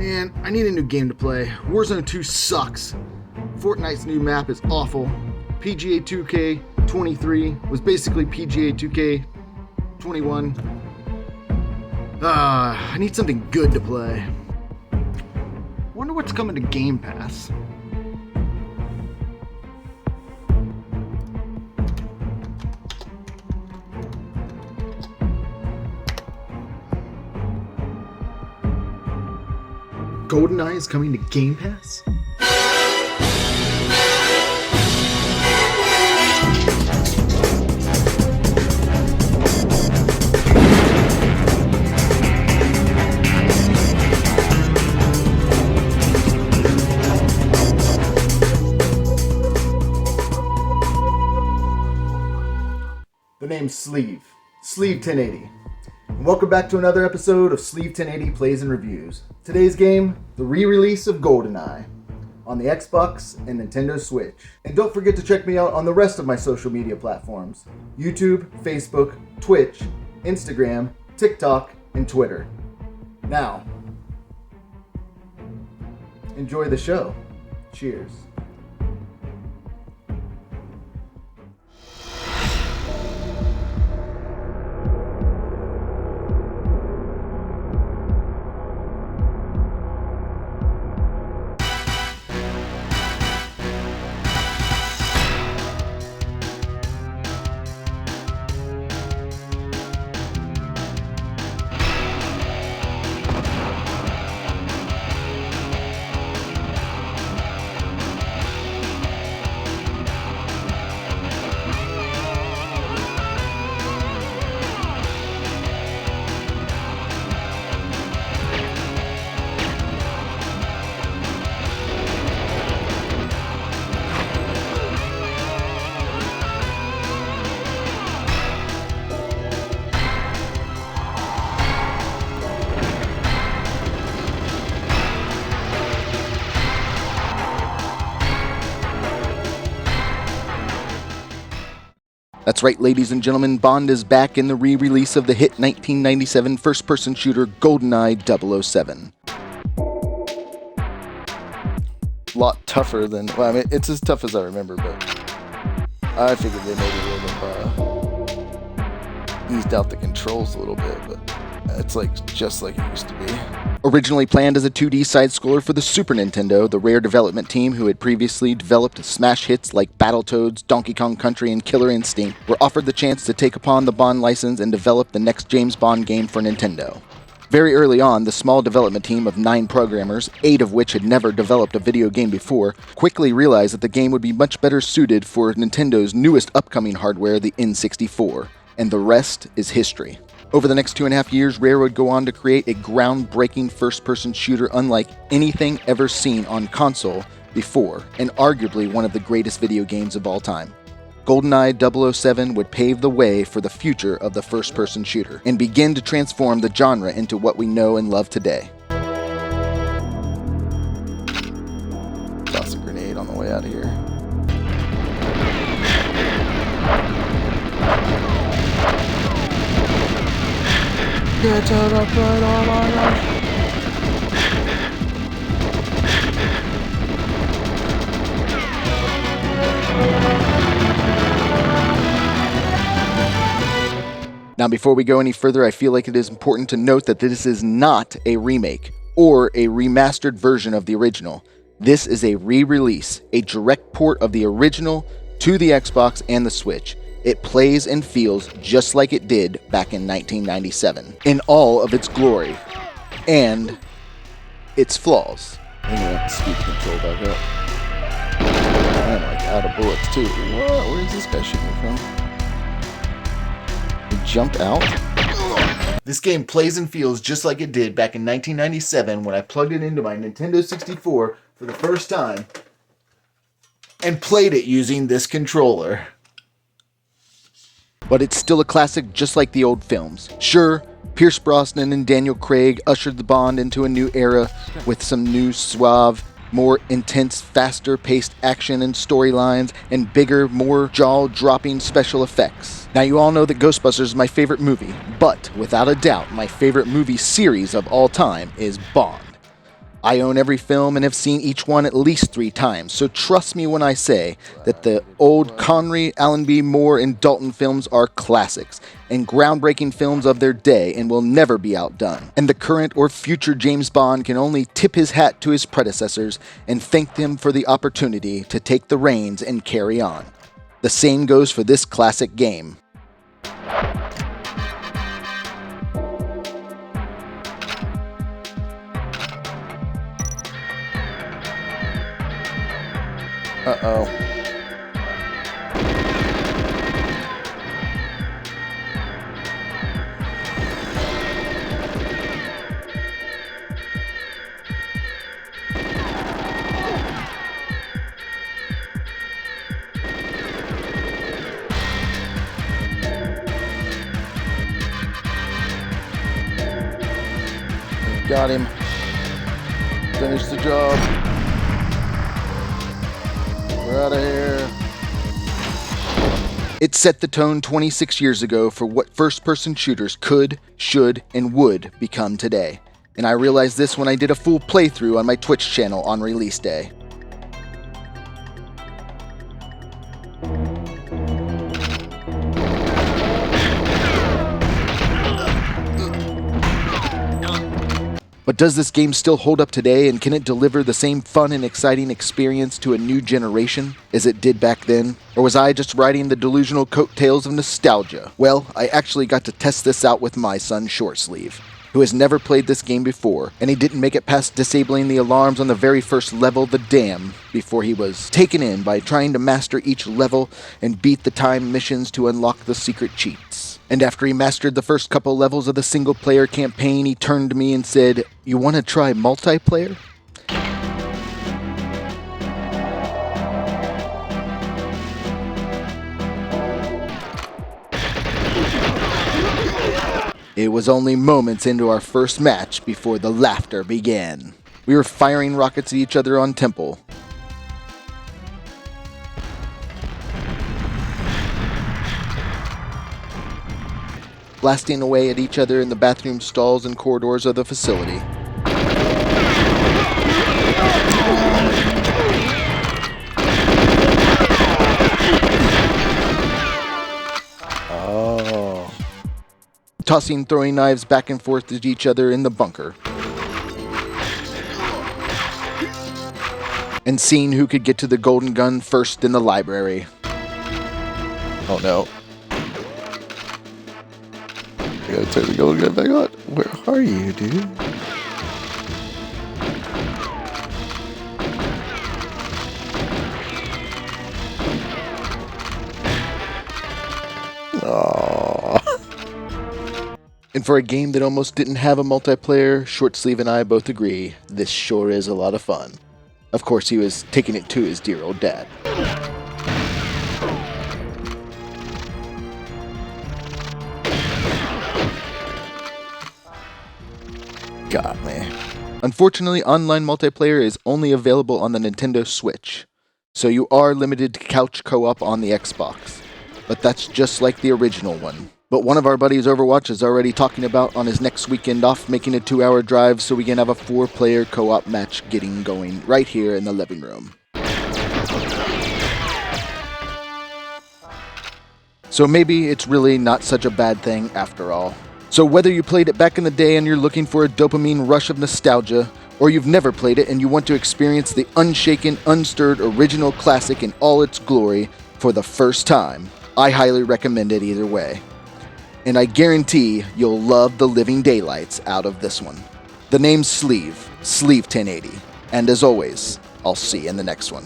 Man, I need a new game to play. Warzone 2 sucks. Fortnite's new map is awful. PGA 2K23 was basically PGA 2K21. I need something good to play. Wonder what's coming to Game Pass. Goldeneye is coming to Game Pass? The name's Sleeve1080. And welcome back to another episode of Sleeve1080 Plays and Reviews. Today's game, the re-release of Goldeneye on the Xbox and Nintendo Switch. And don't forget to check me out on the rest of my social media platforms: YouTube, Facebook, Twitch, Instagram, TikTok, and Twitter. Now, enjoy the show. Cheers. That's right, ladies and gentlemen, Bond is back in the re-release of the hit 1997 first-person shooter GoldenEye 007. A lot tougher than, well, I mean, it's as tough as I remember, but I figured they maybe would have eased out the controls a little bit, but it's like just like it used to be. Originally planned as a 2D side-scroller for the Super Nintendo, the Rare development team who had previously developed smash hits like Battletoads, Donkey Kong Country, and Killer Instinct were offered the chance to take upon the Bond license and develop the next James Bond game for Nintendo. Very early on, the small development team of 9 programmers, 8 of which had never developed a video game before, quickly realized that the game would be much better suited for Nintendo's newest upcoming hardware, the N64, and the rest is history. Over the next 2.5 years, Rare would go on to create a groundbreaking first-person shooter unlike anything ever seen on console before, and arguably one of the greatest video games of all time. GoldenEye 007 would pave the way for the future of the first-person shooter, and begin to transform the genre into what we know and love today. Toss a grenade on the way out of here. Get to the point, oh my gosh. Now, before we go any further, I feel like it is important to note that this is not a remake or a remastered version of the original. This is a re-release, a direct port of the original to the Xbox and the Switch. It plays and feels just like it did back in 1997, in all of its glory, and its flaws. I'm gonna have to speed control back up. I'm like out of bullets too. Whoa, where is this guy shooting from? He jumped out? This game plays and feels just like it did back in 1997 when I plugged it into my Nintendo 64 for the first time and played it using this controller. But it's still a classic just like the old films. Sure, Pierce Brosnan and Daniel Craig ushered the Bond into a new era with some new suave, more intense, faster-paced action and storylines, and bigger, more jaw-dropping special effects. Now, you all know that Ghostbusters is my favorite movie, but without a doubt, my favorite movie series of all time is Bond. I own every film and have seen each one at least 3 times, so trust me when I say that the old Connery, Allenby, Moore, and Dalton films are classics and groundbreaking films of their day and will never be outdone. And the current or future James Bond can only tip his hat to his predecessors and thank them for the opportunity to take the reins and carry on. The same goes for this classic game. Uh-oh. Got him. Finish the job. We're out of here. It set the tone 26 years ago for what first-person shooters could, should, and would become today. And I realized this when I did a full playthrough on my Twitch channel on release day. But does this game still hold up today, and can it deliver the same fun and exciting experience to a new generation as it did back then? Or was I just riding the delusional coattails of nostalgia? Well, I actually got to test this out with my son Shortsleeve, who has never played this game before, and he didn't make it past disabling the alarms on the very first level, the dam, before he was taken in by trying to master each level and beat the time missions to unlock the secret cheats. And after he mastered the first couple levels of the single-player campaign, he turned to me and said, "You want to try multiplayer?" It was only moments into our first match before the laughter began. We were firing rockets at each other on Temple. Blasting away at each other in the bathroom stalls and corridors of the facility. Oh. Tossing throwing knives back and forth at each other in the bunker. And seeing who could get to the golden gun first in the library. Oh no. I gotta turn the golden gun back on. Where are you, dude? Aww. And for a game that almost didn't have a multiplayer, Shortsleeve and I both agree, this sure is a lot of fun. Of course, he was taking it to his dear old dad. Got me. Unfortunately, online multiplayer is only available on the Nintendo Switch, so you are limited to couch co-op on the Xbox. But that's just like the original one. But one of our buddies Overwatch is already talking about on his next weekend off making a 2-hour drive so we can have a 4-player co-op match getting going right here in the living room. So maybe it's really not such a bad thing after all. So whether you played it back in the day and you're looking for a dopamine rush of nostalgia, or you've never played it and you want to experience the unshaken, unstirred original classic in all its glory for the first time, I highly recommend it either way. And I guarantee you'll love the living daylights out of this one. The name's Sleeve1080. And as always, I'll see you in the next one.